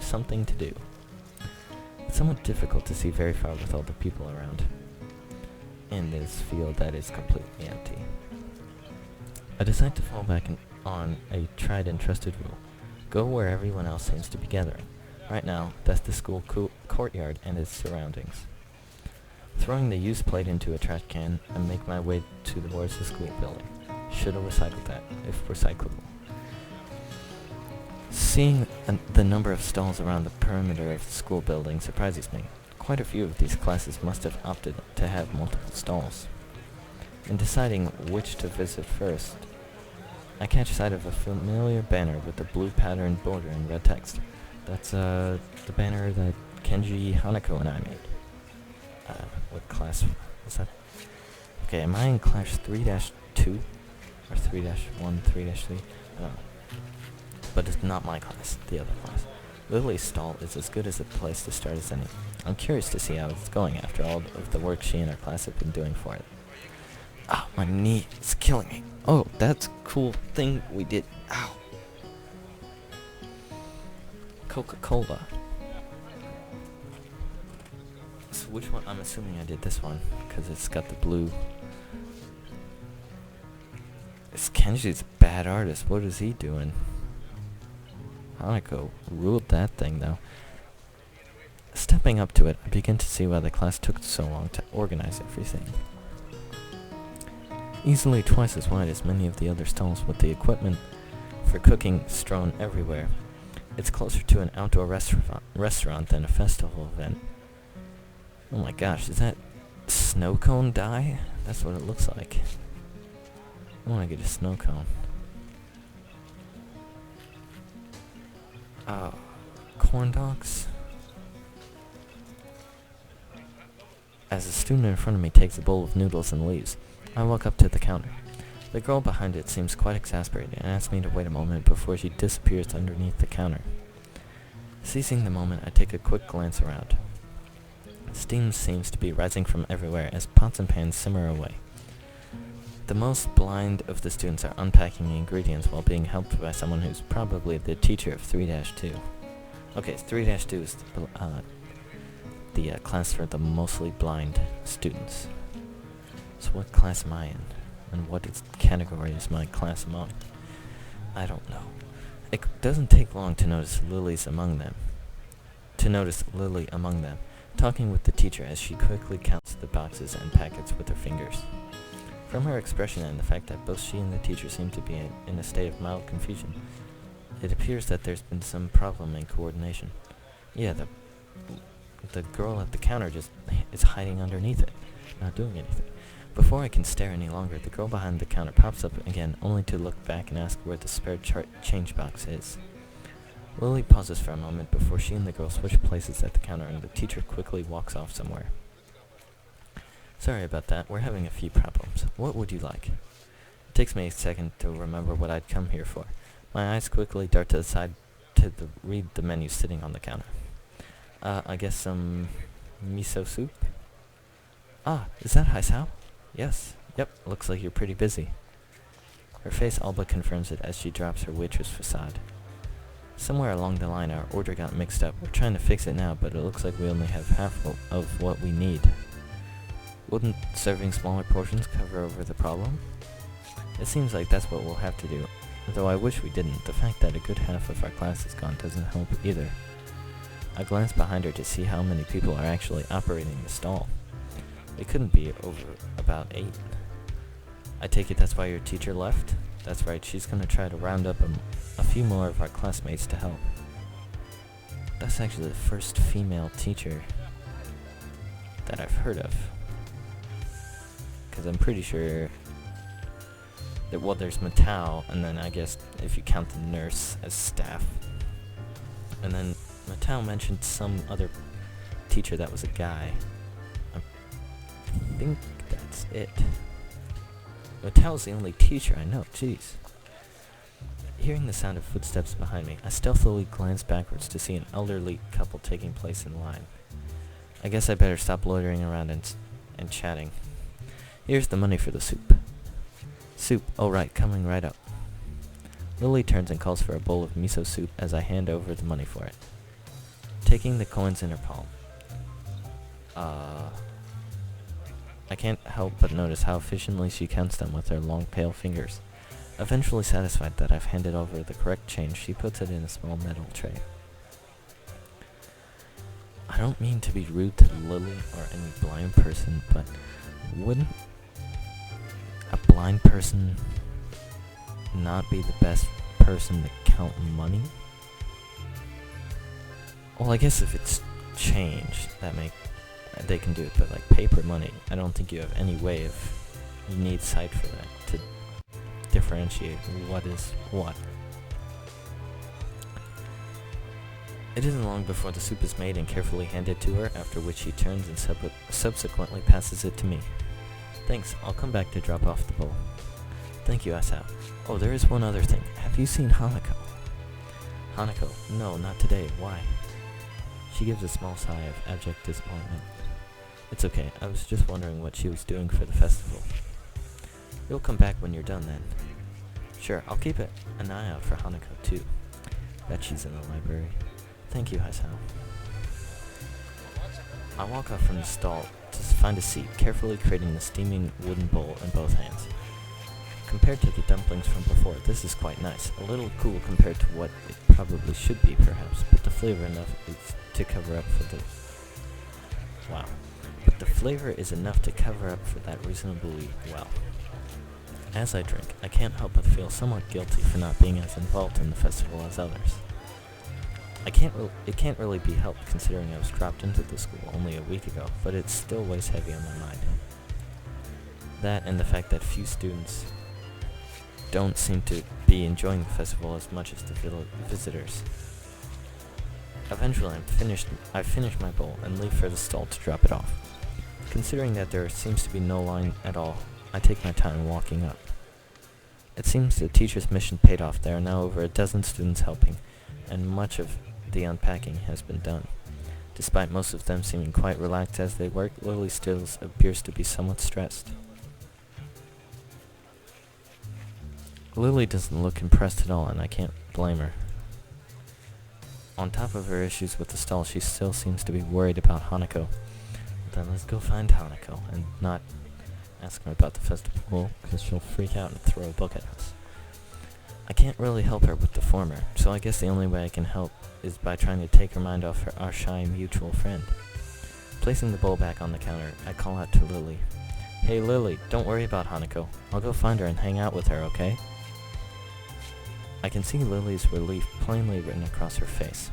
something to do. It's somewhat difficult to see very far with all the people around in this field that is completely empty. I decide to fall back on a tried and trusted rule. Go where everyone else seems to be gathering. Right now, that's the school courtyard and its surroundings. Throwing the used plate into a trash can, I make my way towards the school building. Should have recycled that, if recyclable. Seeing the number of stalls around the perimeter of the school building surprises me. Quite a few of these classes must have opted to have multiple stalls. In deciding which to visit first, I catch sight of a familiar banner with a blue patterned border and red text. That's the banner that Kenji, Hanako, and I made. What class was that? Okay, am I in class 3-2? Or 3-1, 3-3? I don't know. But it's not my class, the other class. Lily's stall is as good as a place to start as any. I'm curious to see how it's going after all of the work she and her class have been doing for it. Oh, my knee is killing me. Oh, that's a cool thing we did. Ow. Coca-Cola. So which one? I'm assuming I did this one, because it's got the blue. This Kenji's a bad artist. What is he doing? Hanako ruled that thing, though. Stepping up to it, I begin to see why the class took so long to organize everything. Easily twice as wide as many of the other stalls, with the equipment for cooking strewn everywhere. It's closer to an outdoor restaurant than a festival event. Oh my gosh, is that snow cone dye? That's what it looks like. I want to get a snow cone. Corn dogs? As the student in front of me takes a bowl of noodles and leaves, I walk up to the counter. The girl behind it seems quite exasperated and asks me to wait a moment before she disappears underneath the counter. Seizing the moment, I take a quick glance around. Steam seems to be rising from everywhere as pots and pans simmer away. The most blind of the students are unpacking the ingredients while being helped by someone who's probably the teacher of 3-2. Okay, 3-2 is the class for the mostly blind students. So what class am I in? And what category is my class among? I don't know. It doesn't take long to notice Lily among them, talking with the teacher as she quickly counts the boxes and packets with her fingers. From her expression and the fact that both she and the teacher seem to be in a state of mild confusion, it appears that there's been some problem in coordination. Yeah, the girl at the counter just is hiding underneath it, not doing anything. Before I can stare any longer, the girl behind the counter pops up again, only to look back and ask where the spare change box is. Lily pauses for a moment before she and the girl switch places at the counter, and the teacher quickly walks off somewhere. Sorry about that, we're having a few problems. What would you like? It takes me a second to remember what I'd come here for. My eyes quickly dart to the side to read the menu sitting on the counter. I guess some miso soup? Ah, is that Hisao? Yes. Yep, looks like you're pretty busy. Her face all but confirms it as she drops her waitress facade. Somewhere along the line our order got mixed up. We're trying to fix it now, but it looks like we only have half of what we need. Wouldn't serving smaller portions cover over the problem? It seems like that's what we'll have to do, though I wish we didn't. The fact that a good half of our class is gone doesn't help either. I glance behind her to see how many people are actually operating the stall. It couldn't be over about 8. I take it that's why your teacher left? That's right, she's gonna try to round up a few more of our classmates to help. That's actually the first female teacher that I've heard of. Because I'm pretty sure that, well, there's Matao, and then I guess if you count the nurse as staff. And then Matao mentioned some other teacher that was a guy. I think that's it. Matao's the only teacher I know, jeez. Hearing the sound of footsteps behind me, I stealthily glance backwards to see an elderly couple taking place in line. I guess I better stop loitering around and chatting. Here's the money for the soup. Soup, oh right, coming right up. Lily turns and calls for a bowl of miso soup as I hand over the money for it. taking the coins in her palm. I can't help but notice how efficiently she counts them with her long, pale fingers. Eventually satisfied that I've handed over the correct change, she puts it in a small metal tray. I don't mean to be rude to Lily or any blind person, but wouldn't a blind person not be the best person to count money? Well, I guess if it's change, they can do it, but like paper money, I don't think you have any way of, you need sight for that to differentiate what is what. It isn't long before the soup is made and carefully handed to her, after which she turns and subsequently passes it to me. Thanks, I'll come back to drop off the bowl. Thank you, Hisao. Oh, there is one other thing. Have you seen Hanako? Hanako? No, not today. Why? She gives a small sigh of abject disappointment. It's okay, I was just wondering what she was doing for the festival. You'll come back when you're done then. Sure, I'll keep an eye out for Hanako too. Bet she's in the library. Thank you, Hisao. I walk off from the stall to find a seat, carefully creating the steaming wooden bowl in both hands. Compared to the dumplings from before, this is quite nice. A little cool compared to what it probably should be, perhaps, but the flavor enough is to cover up for the... Wow. But the flavor is enough to cover up for that reasonably well. As I drink, I can't help but feel somewhat guilty for not being as involved in the festival as others. It can't really be helped considering I was dropped into the school only a week ago, but it still weighs heavy on my mind. That and the fact that few students don't seem to be enjoying the festival as much as the visitors. Eventually, I finish my bowl and leave for the stall to drop it off. Considering that there seems to be no line at all, I take my time walking up. It seems the teacher's mission paid off. There are now over a dozen students helping, and much of the unpacking has been done. Despite most of them seeming quite relaxed as they work, Lily still appears to be somewhat stressed. Lily doesn't look impressed at all, and I can't blame her. On top of her issues with the stall, she still seems to be worried about Hanako. Then let's go find Hanako and not ask her about the festival, because she'll freak out and throw a book at us. I can't really help her with the former, so I guess the only way I can help is by trying to take her mind off our shy mutual friend. Placing the bowl back on the counter, I call out to Lily. Hey Lily, don't worry about Hanako. I'll go find her and hang out with her, okay? I can see Lily's relief plainly written across her face.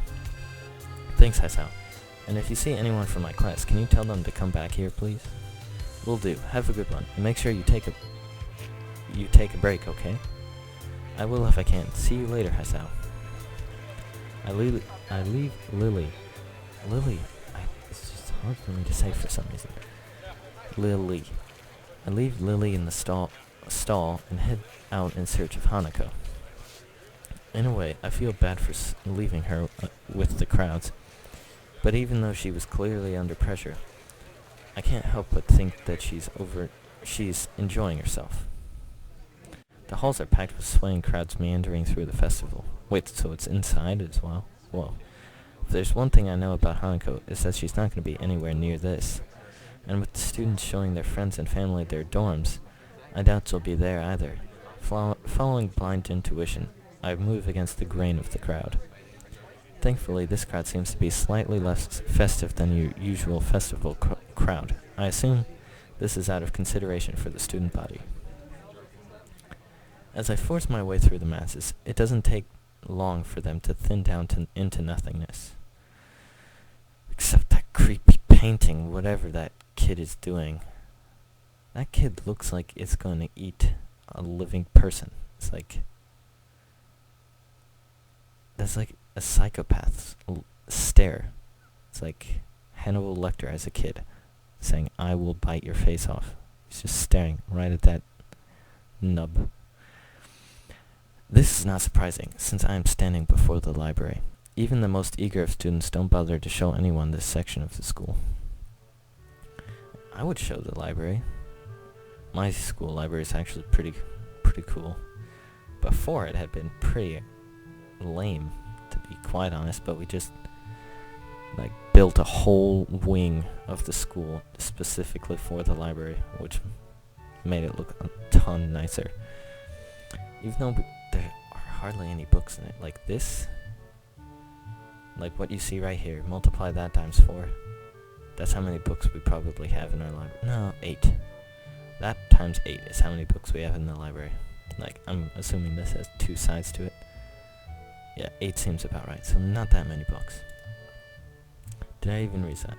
Thanks, Hisao. And if you see anyone from my class, can you tell them to come back here, please? Will do. Have a good one. And make sure you take a break, okay? I will if I can. See you later, Hisao. I leave Lily. It's just hard for me to say for some reason. Lily. I leave Lily in the stall and head out in search of Hanako. In a way, I feel bad for leaving her with the crowds, but even though she was clearly under pressure, I can't help but think that she's enjoying herself. The halls are packed with swaying crowds meandering through the festival. Wait, so it's inside as well? Whoa. If there's one thing I know about Hanako, is that she's not going to be anywhere near this. And with the students showing their friends and family their dorms, I doubt she'll be there either. Following blind intuition, I move against the grain of the crowd. Thankfully, this crowd seems to be slightly less festive than your usual festival crowd. I assume this is out of consideration for the student body. As I force my way through the masses, it doesn't take long for them to thin down into nothingness. Except that creepy painting, whatever that kid is doing. That kid looks like it's going to eat a living person. It's like... That's like a psychopath's stare. It's like Hannibal Lecter as a kid, saying, "I will bite your face off." He's just staring right at that nub. This is not surprising, since I am standing before the library. Even the most eager of students don't bother to show anyone this section of the school. I would show the library. My school library is actually pretty cool. Before, it had been pretty lame, to be quite honest, but we just like built a whole wing of the school specifically for the library, which made it look a ton nicer. Even though there are hardly any books in it, like this, like what you see right here, multiply that times 4. That's how many books we probably have in our library. No, 8. That times 8 is how many books we have in the library. Like, I'm assuming this has 2 sides to it. Yeah, 8 seems about right, so not that many books. Did I even read that?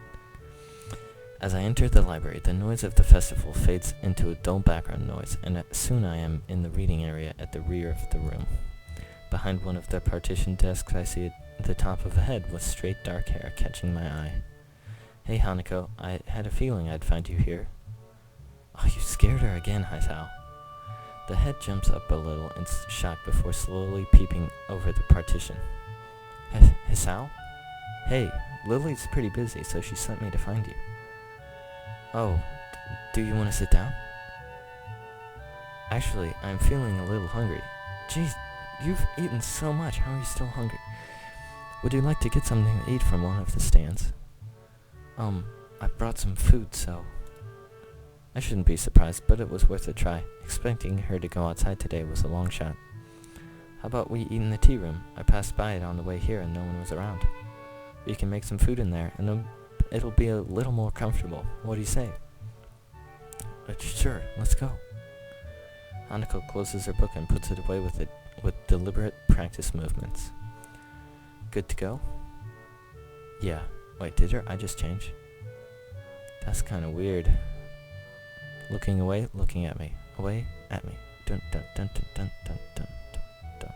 As I enter the library, the noise of the festival fades into a dull background noise, and soon I am in the reading area at the rear of the room. Behind one of the partition desks, I see the top of a head with straight dark hair catching my eye. Hey Hanako, I had a feeling I'd find you here. Oh, you scared her again, Hisao. The head jumps up a little in shock before slowly peeping over the partition. Hisao? Hey, Lily's pretty busy, so she sent me to find you. Oh, do you want to sit down? Actually, I'm feeling a little hungry. Jeez, you've eaten so much, how are you still hungry? Would you like to get something to eat from one of the stands? I brought some food, so... I shouldn't be surprised, but it was worth a try. Expecting her to go outside today was a long shot. How about we eat in the tea room? I passed by it on the way here and no one was around. We can make some food in there, and it'll be a little more comfortable. What do you say? Sure, let's go. Hanako closes her book and puts it away with deliberate practice movements. Good to go? Yeah. Wait, did her eye just change? That's kind of weird. Looking away, looking at me. Away, at me. Dun dun dun dun dun dun dun dun dun.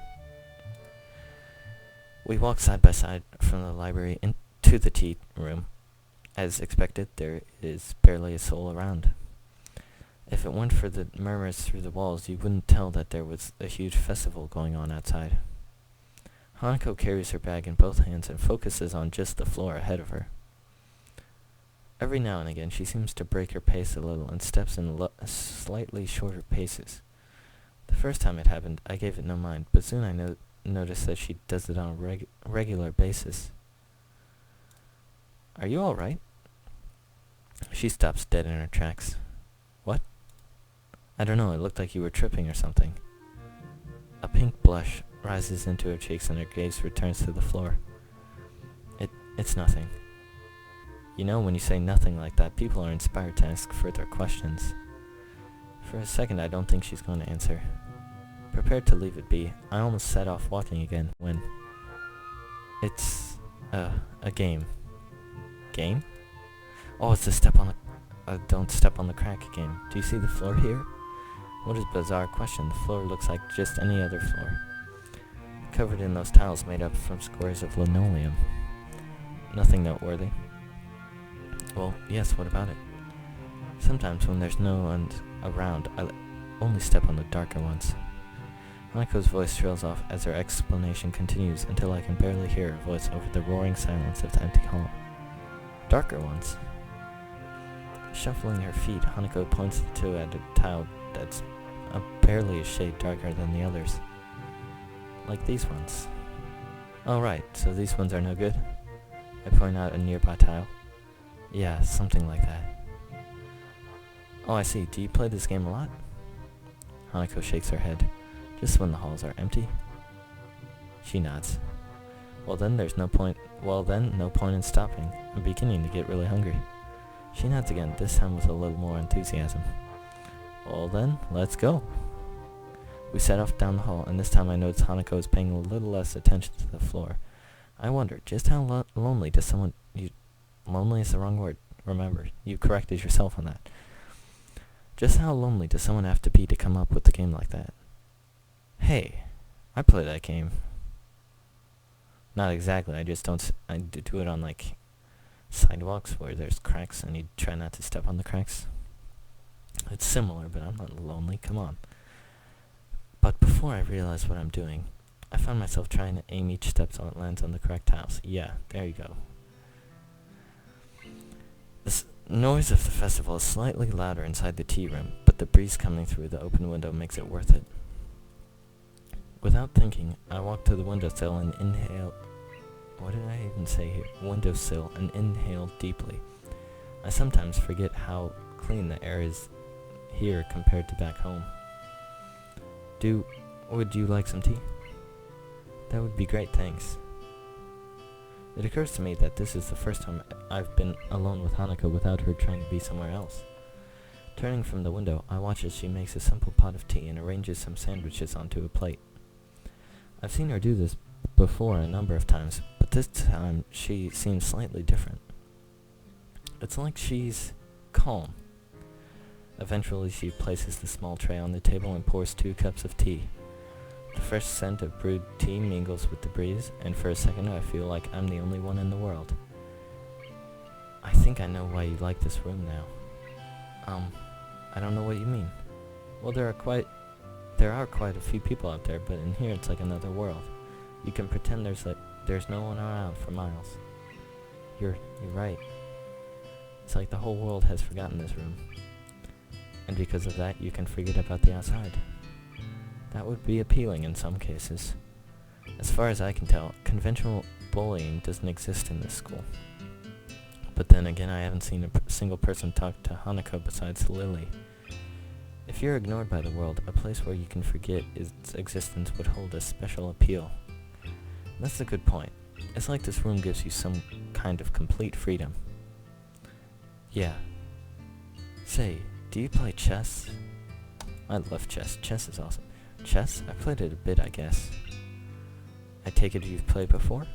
We walk side by side from the library into the tea room. As expected, there is barely a soul around. If it weren't for the murmurs through the walls, you wouldn't tell that there was a huge festival going on outside. Hanako carries her bag in both hands and focuses on just the floor ahead of her. Every now and again, she seems to break her pace a little and steps in slightly shorter paces. The first time it happened, I gave it no mind, but soon I noticed that she does it on a regular basis. Are you alright? She stops dead in her tracks. What? I don't know, it looked like you were tripping or something. A pink blush rises into her cheeks and her gaze returns to the floor. It's nothing. You know, when you say nothing like that, people are inspired to ask further questions. For a second, I don't think she's going to answer. Prepared to leave it be, I almost set off walking again when... It's... a game. Game? Oh, it's the don't step on the crack game. Do you see the floor here? What a bizarre question. The floor looks like just any other floor. Covered in those tiles made up from squares of linoleum. Nothing noteworthy. Well, yes, what about it? Sometimes when there's no one around, I only step on the darker ones. Hanako's voice trails off as her explanation continues until I can barely hear her voice over the roaring silence of the empty hall. Darker ones. Shuffling her feet, Hanako points to at a tile that's barely a shade darker than the others. Like these ones. Oh right, so these ones are no good? I point out a nearby tile. Yeah, something like that. Oh, I see. Do you play this game a lot? Hanako shakes her head. Just when the halls are empty? She nods. Well then, no point in stopping. I'm beginning to get really hungry. She nods again, this time with a little more enthusiasm. Well then, let's go. We set off down the hall, and this time I notice Hanako is paying a little less attention to the floor. I wonder, just how lonely does someone... Lonely is the wrong word. Remember, you corrected yourself on that. Just how lonely does someone have to be to come up with a game like that? Hey, I play that game. Not exactly, I do it on, like, sidewalks where there's cracks and you try not to step on the cracks. It's similar, but I'm not lonely, come on. But before I realize what I'm doing, I find myself trying to aim each step so it lands on the correct tiles. Yeah, there you go. The noise of the festival is slightly louder inside the tea room, but the breeze coming through the open window makes it worth it. Without thinking, I walk to the windowsill and inhale what did I even say here? Windowsill and inhale deeply. I sometimes forget how clean the air is here compared to back home. Would you like some tea? That would be great, thanks. It occurs to me that this is the first time I've been alone with Hanako without her trying to be somewhere else. Turning from the window, I watch as she makes a simple pot of tea and arranges some sandwiches onto a plate. I've seen her do this before a number of times, but this time she seems slightly different. It's like she's calm. Eventually she places the small tray on the table and pours 2 cups of tea. The fresh scent of brewed tea mingles with the breeze, and for a second I feel like I'm the only one in the world. I think I know why you like this room now. I don't know what you mean. Well, there are quite a few people out there, but in here it's like another world. You can pretend there's no one around for miles. You're right. It's like the whole world has forgotten this room. And because of that, you can forget about the outside. That would be appealing in some cases. As far as I can tell, conventional bullying doesn't exist in this school. But then again, I haven't seen a single person talk to Hanako besides Lily. If you're ignored by the world, a place where you can forget its existence would hold a special appeal. That's a good point. It's like this room gives you some kind of complete freedom. Yeah. Say, do you play chess? I love chess. Chess is awesome. Chess? I played it a bit, I guess. I take it you've played before?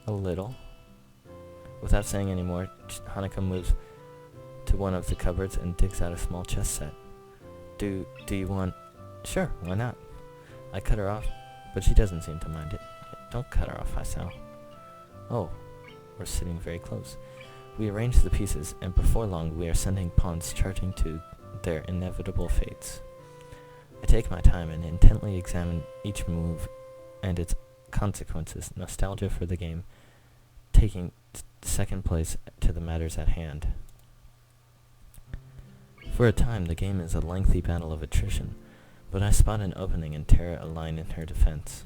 A little. Without saying any more, Hanako moves to one of the cupboards and digs out a small chess set. Do you want... Sure, why not? I cut her off, but she doesn't seem to mind it. Don't cut her off, Hisao. Oh, we're sitting very close. We arrange the pieces, and before long we are sending pawns charging to their inevitable fates. I take my time and intently examine each move and its consequences, nostalgia for the game, taking second place to the matters at hand. For a time, the game is a lengthy battle of attrition, but I spot an opening and tear a line in her defense.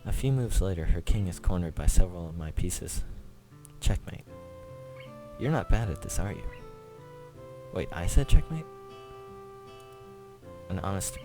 A few moves later, her king is cornered by several of my pieces. Checkmate. You're not bad at this, are you? Wait, I said checkmate? An honest